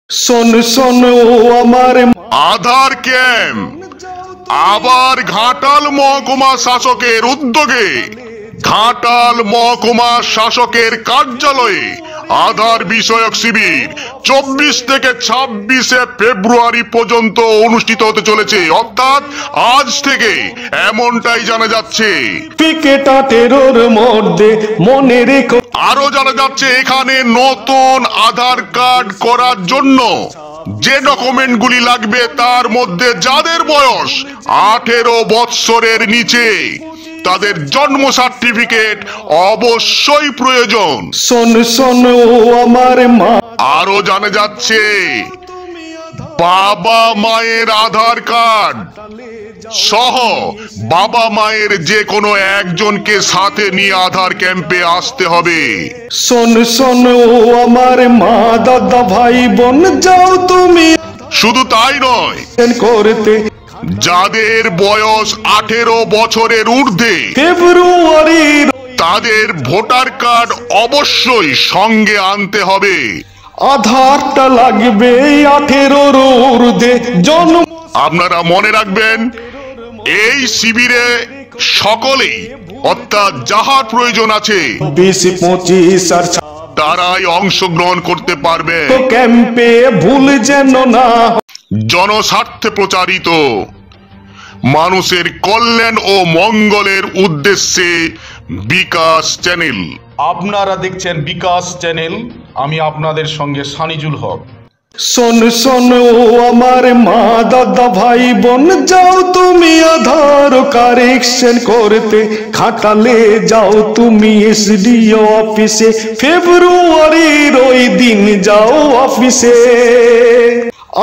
শোন শোন ও আমার আধার ক্যাম্প আবার ঘাটাল মহকুমা শাসকের উদ্যোগে ঘাটাল মহকুমা শাসকের কার্যালয়ে আধার বিষয়ক শিবির 24 থেকে 26 ফেব্রুয়ারি পর্যন্ত অনুষ্ঠিত হতে চলেছে। অর্থাৎ আজ থেকে এমনটাই জানা যাচ্ছে। পিকেটা টেরোর মধ্যে মনে রেখো। আরো জানা যাচ্ছে এখানে নতুন আধার কার্ড করার জন্য যে ডকুমেন্টগুলি লাগবে তার মধ্যে যাদের বয়স 18 বৎসরের নিচে তাদের জন্ম সার্টিফিকেট অবশ্যই প্রয়োজন। শোন শোন ও আমার মা, আরো জানা যাচ্ছে বাবা মায়ের আধার কার্ড সহ বাবা মায়ের যে কোনো একজনকে সাথে নিয়ে আধার ক্যাম্পে আসতে হবে। শোন শোন ও আমার মা, দাদা ভাই বোন যাও তুমি শুধু তাই নয়, করতে যাদের বয়স 18 বছরের ঊর্ধ্বে ফেব্রুয়ারির তাদের ভোটার কার্ড অবশ্যই সঙ্গে আনতে হবে। আধারটা লাগবে 18 ঊর্ধ্বে জন্ম। আপনারা মনে রাখবেন এই শিবিরে সকলেই অর্থাৎ যাহার প্রয়োজন আছে 20-25 আর তারাই অংশগ্রহণ করতে পারবে। ক্যাম্পে ভুল যেন না। জনস্বার্থে প্রচারিত, মানুষের কল্যাণ ও মঙ্গলের উদ্দেশ্যে বিকাশ চ্যানেল। আপনারা দেখছেন বিকাশ চ্যানেল। আমি আপনাদের সঙ্গে সানিজুল হক। শোন শোন ও আমার মা, দাদা ভাই বোন যাও তুমি আধার কারেকশন করতে ঘাটালে যাও তুমি এসডিও অফিসে, ফেব্রুয়ারির ওই দিন যাও অফিসে।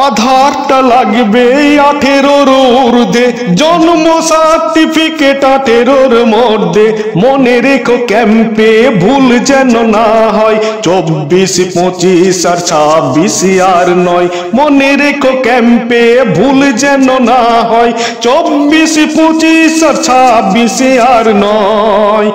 আধারটা লাগবে 18 ঊর্ধ্বে জন্ম সার্টিফিকেট 18 মধ্যে মনে রেখো ক্যাম্পে ভুল যেন না হয়। 24-25 আর 26 আর নয়, মনে রেখো ক্যাম্পে ভুল যেন না হয়। 24-25 আর 26 আর নয়।